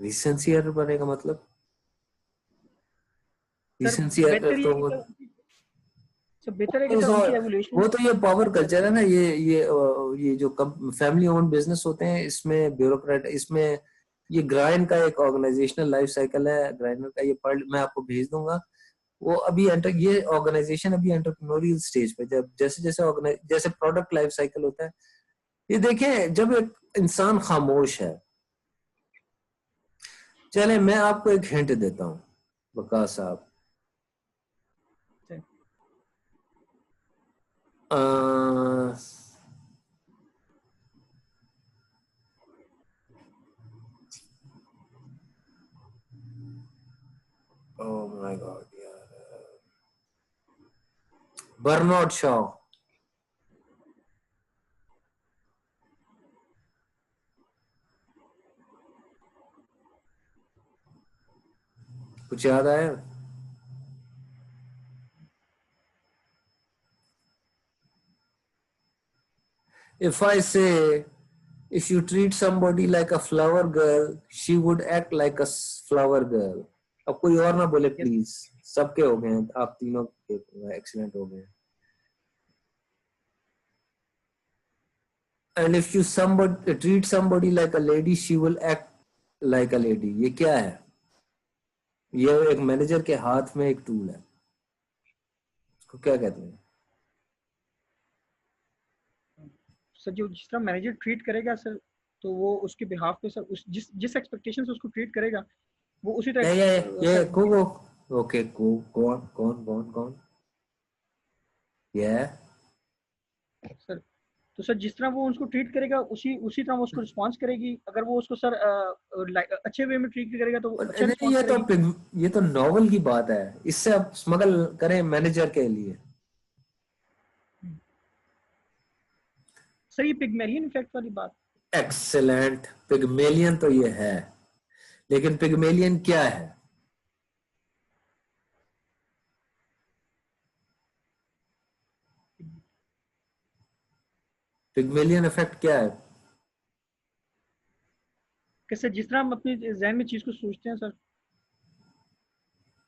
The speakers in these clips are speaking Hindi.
रिसेंसियर बनेगा मतलब सर रिसेंसियर बेहतर तो है कि सर उनकी एवोल्यूशन। वो तो ये पावर कल्चर है ना, ये जो फैमिली ओन बिजनेस होते हैं, इसमें ब्यूरोक्रेट, इसमें ये ग्राइंड का एक ऑर्गेनाइजेशनल लाइफ साइकिल है ग्राइंडर का, ये पढ़ मैं आपको भेज दूंगा। वो अभी ये ऑर्गेनाइजेशन अभी एंटरप्रेन्योरियल स्टेज पे, जब जैसे जैसे जैसे प्रोडक्ट लाइफ साइकिल होता है, ये देखें जब एक इंसान खामोश है। चले मैं आपको एक हिंट देता हूँ वकास साहब, ओह माय गॉड यार, बर्नार्ड शॉ। कुछ याद आया? If I say, if you treat somebody like a flower girl, she would act like a flower girl. अब कोई और ना बोले प्लीज, सबके हो गए, आप तीनों के एक्सीलेंट हो गए। And if you treat somebody like a lady, she will act like a lady. ये क्या है? ये एक मैनेजर के हाथ में एक टूल है, उसको क्या कहते हैं? सर जो जिस तरह मैनेजर ट्रीट करेगा सर, तो वो उसके बिहाफ पे सर उस जिस एक्सपेक्टेशन से उसको ट्रीट करेगा वो उसी तरह ये ओके कौन कौन कौन कौन ये सर। तो सर जिस तरह वो उसको ट्रीट करेगा उसी तरह वो उसको रिस्पॉन्स करेगी। अगर वो उसको सर अच्छे वे में ट्रीट करेगा तो अच्छा रिस्पॉन्स करेगी। ये तो नॉवल की बात है, इससे आप स्मगल करें मैनेजर के लिए। सर ये पिग्मेलियन इफेक्ट वाली बात। एक्सेलेंट, पिग्मेलियन तो ये है, लेकिन पिग्मेलियन क्या है? पिग्मेलियन इफेक्ट क्या है? कि सर जिस तरह हम अपने जहन में चीज को सोचते हैं सर।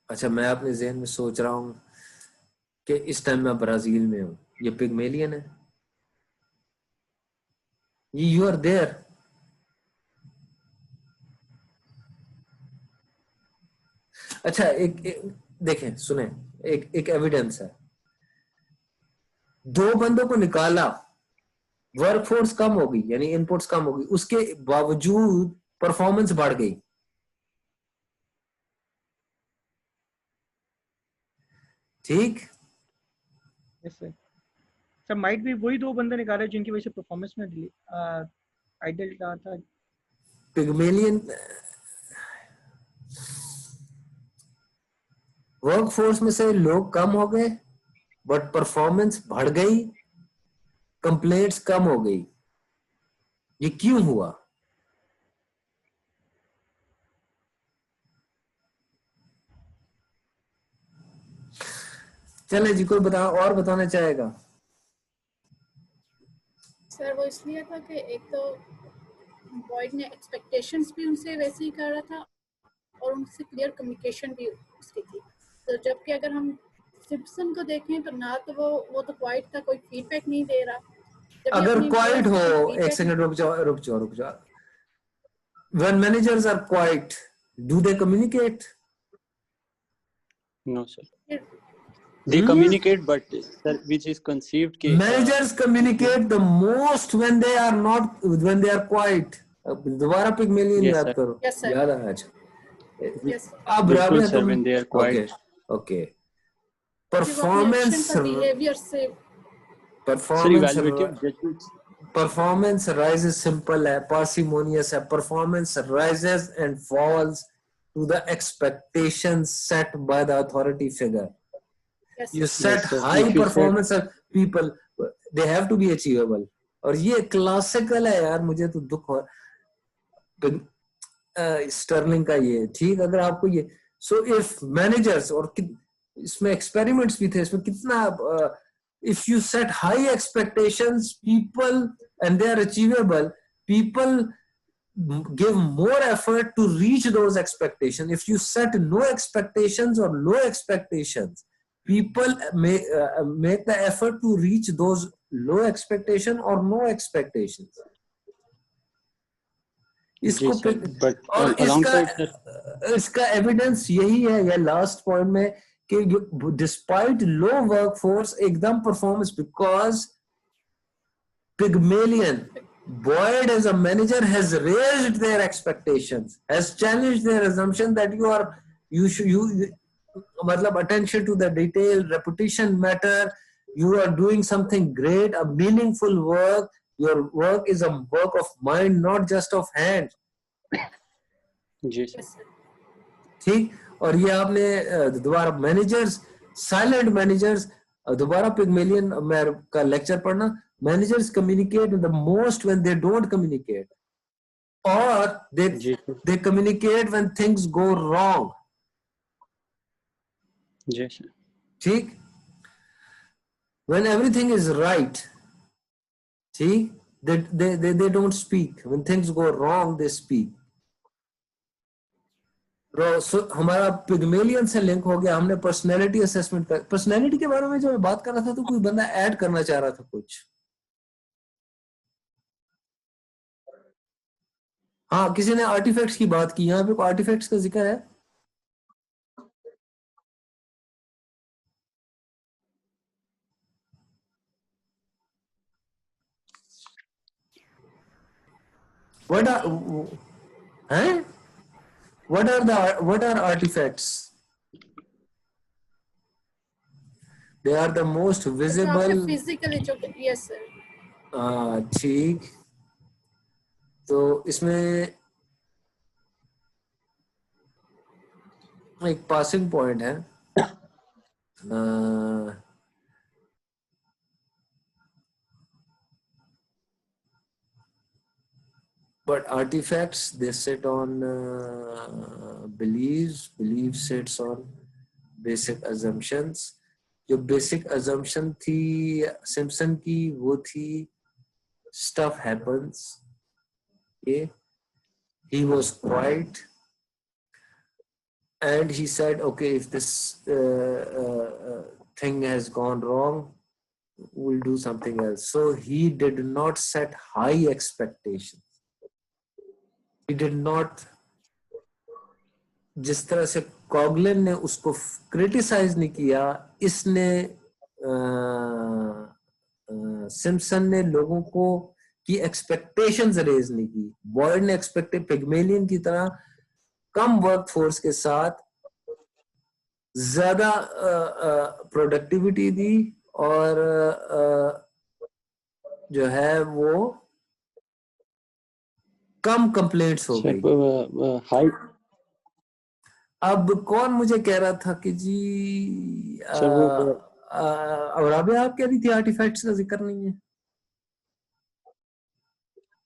अच्छा, मैं अपने जहन में सोच रहा हूं कि इस टाइम मैं ब्राजील में हूं, ये पिग्मेलियन है। You are there. अच्छा एक देखें सुने, एक एविडेंस है, दो बंदों को निकाला, वर्कफोर्स कम हो गई, यानी इनपुट्स कम हो गई, उसके बावजूद परफॉर्मेंस बढ़ गई। ठीक, सर माइट भी वही दो बंदे निकाले जिनकी वजह से परफॉर्मेंस में आइडियल था। पिग्मेलियन वर्कफोर्स में से लोग कम हो गए बट परफॉर्मेंस बढ़ गई, कंप्लेंट्स कम हो गई। ये क्यों हुआ? चले जी, कोई और बताना चाहेगा? सर वो इसलिए था कि एक तो बॉयड ने एक्सपेक्टेशंस भी उनसे वैसे ही कर रहा था और उनसे क्लियर कम्युनिकेशन भी उसकी थी। तो जबकि अगर हम सिम्पसन को देखें तो ना तो वो तो क्वाइट था, कोई फीडबैक नहीं दे रहा। अगर क्वाइट हो, एक सेकंड रुक जाओ। When managers are quiet, do they communicate? No, sir. They communicate, but sir, which is conceived कि managers communicate the most when they are quiet. दोबारा पिग्मेलियन याद करो। याद आया? अच्छा अब बिल्कुल sir, when they are quiet. Okay. Performance rises, simple है, parsimonious है, performance rises and falls to the expectations set by the authority figure. You set high performance of people, they have to be achievable. और ये क्लासिकल है यार, मुझे तो दुख हो स्टर्लिंग का ये। ठीक, अगर आपको ये सो इफ मैनेजर्स, और इसमें एक्सपेरिमेंट्स भी थे, इसमें कितना if you set high expectations people and they are achievable, people give more effort to reach those expectations. If you set no expectations or low expectations, people may make the effort to reach those low expectation or no expectations. इसको but और इसका एविडेंस यही है, या लास्ट पॉइंट में, कि डिस्पाइट लो वर्कफोर्स एकदम performance, because Pygmalion, Boyd as a manager has raised their expectations, has challenged their assumption that you matlab attention to the detail, repetition matter, you are doing something great, a meaningful work, your work is a work of mind, not just of hand. जी ठीक, और ये आपने दोबारा मैनेजर्स, साइलेंट मैनेजर्स, दोबारा पिग्मेलियन का लेक्चर पढ़ना. Managers communicate the most when they don't communicate, or they communicate when things go wrong. Yes. ठीक, when everything is right, ठीक, they don't speak. When things go wrong, they speak. So, हमारा पिग्मेलियन से लिंक हो गया. हमने पर्सनैलिटी असेसमेंट का, पर्सनैलिटी के बारे में जो मैं बात कर रहा था, तो कोई बंदा ऐड करना चाह रहा था कुछ. हाँ, किसी ने आर्टिफैक्ट्स की बात की. यहाँ पे कोई आर्टिफैक्ट्स का जिक्र है? What are artifacts? They are the most visible. Physically, yes sir. ठीक, तो इसमें एक पासिंग पॉइंट है. But artifacts, they sit on beliefs. Belief sits on basic assumptions. जो basic assumption थी सिम्पसन की, वो थी stuff happens. Okay. He was quiet, and he said, okay, if this thing has gone wrong, we'll do something else. So he did not set high expectations. He did not, जिस तरह से कॉगलन ने उसको क्रिटिसाइज नहीं किया, इसने सिम्पसन ने लोगों को की एक्सपेक्टेशंस रेज नहीं की. बॉयड ने एक्सपेक्टेड पिग्मेलियन की तरह कम वर्कफोर्स के साथ ज्यादा प्रोडक्टिविटी दी, और जो है वो कम कंप्लेंट्स हो गई. अब कौन मुझे कह रहा था कि जी राबिया आप कह रही थी आर्टिफैक्ट्स का जिक्र नहीं है?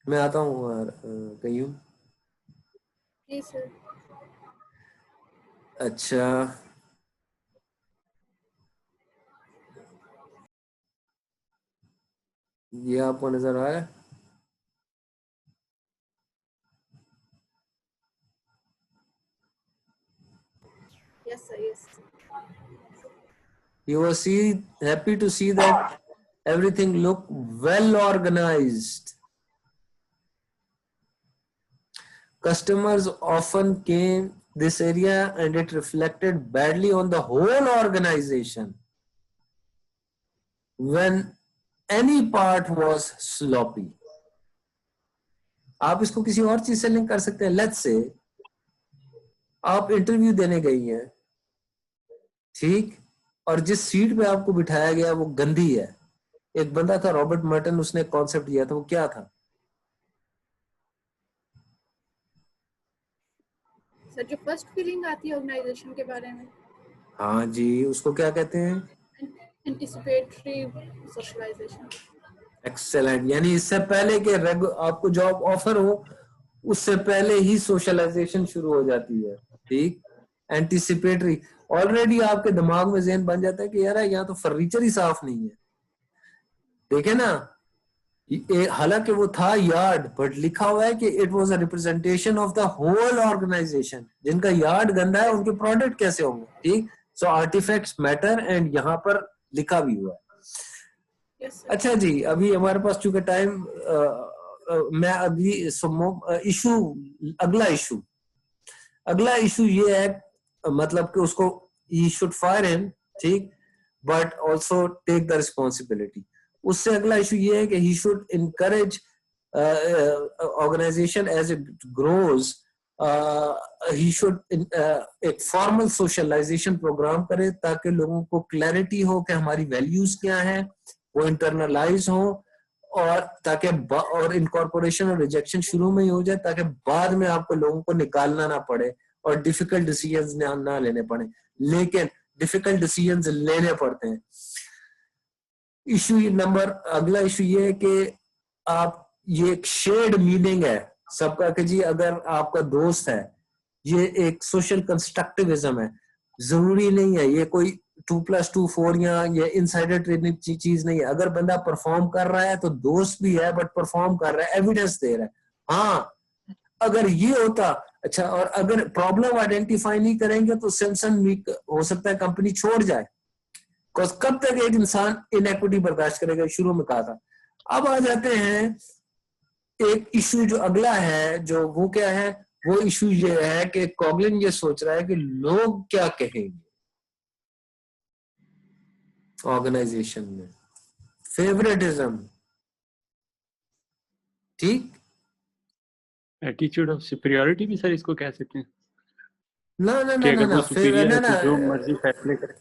मैं आता हूँ कहीं. अच्छा, ये आपको नजर आ रहा है? Yes sir, yes. You were happy to see that everything looked well organized. Customers often came this area, and it reflected badly on the whole organization when any part was sloppy. आप इसको किसी और चीज से लिंक कर सकते हैं. लेट्स से आप इंटरव्यू देने गई हैं, ठीक, और जिस सीट पे आपको बिठाया गया वो गंदी है. एक बंदा था रॉबर्ट मर्टन, उसने कॉन्सेप्ट दिया था, वो क्या था? सर, जो फर्स्ट फीलिंग आती है ऑर्गेनाइजेशन के बारे में. हाँ जी, उसको क्या कहते हैं? Anticipatory socialisation. एक्सेलेंट. यानी इससे पहले कि आपको जॉब ऑफर हो, उससे पहले ही सोशलाइजेशन शुरू हो जाती है. ठीक, एंटिसिपेटरी. ऑलरेडी आपके दिमाग में ज़हन बन जाता है कि यार यहाँ तो फर्नीचर ही साफ नहीं है. देखे ना, हालांकि वो था यार्ड, बट लिखा हुआ है कि it was a representation of the whole organisation. जिनका यार्ड गंदा है उनके प्रोडक्ट कैसे होंगे, ठीक। सो आर्टिफैक्ट्स मैटर, एंड यहाँ पर लिखा भी हुआ है। Yes, sir. अच्छा जी, अभी हमारे पास चूंकि टाइम, मैं अभी इशू अगला इशू ये है, मतलब कि उसको ही शुड फायर हिम, ठीक, but also take the responsibility. उससे अगला इशू ये है कि he should encourage organisation as it grows, he should एक फॉर्मल सोशलाइजेशन प्रोग्राम करे ताकि लोगों को क्लैरिटी हो कि हमारी वैल्यूज क्या हैं, वो इंटरनलाइज हो, और ताकि और इनकॉर्पोरेशन और रिजेक्शन शुरू में ही हो जाए ताकि बाद में आपको लोगों को निकालना ना पड़े और डिफिकल्ट डिसीजंस ना लेने पड़े। लेकिन डिफिकल्ट डिसीजंस लेने पड़ते हैं। अगला इशू ये है कि आप, ये एक शेयर्ड मीनिंग है सबका कि जी अगर आपका दोस्त है, ये एक सोशल कंस्ट्रक्टिविज्म है। जरूरी नहीं है ये कोई 2+2 4 या ये इनसाइडर ट्रेडिंग चीज नहीं है। अगर बंदा परफॉर्म कर रहा है तो दोस्त भी है, बट परफॉर्म कर रहा है, एविडेंस दे रहा है। हाँ, अगर ये होता, अच्छा, और अगर प्रॉब्लम आइडेंटिफाई नहीं करेंगे तो सेंसन हो सकता है कंपनी छोड़ जाए। कब तक एक इंसान इनइक्विटी बर्दाश्त करेगा, शुरू में कहा था। अब आ जाते हैं एक इशू जो अगला है, जो वो क्या है, वो इशू ये है कि कॉगलिन ये सोच रहा है कि लोग क्या कहेंगे ऑर्गेनाइजेशन में, फेवरेटिज्म, ठीक। एटीट्यूड ऑफ सुपीरियरिटी भी सर इसको कह सकते हैं ना ना कि ना ना अगर वो ना, सुपीरियर है ना तो जो ना, मर्जी फैसले करे।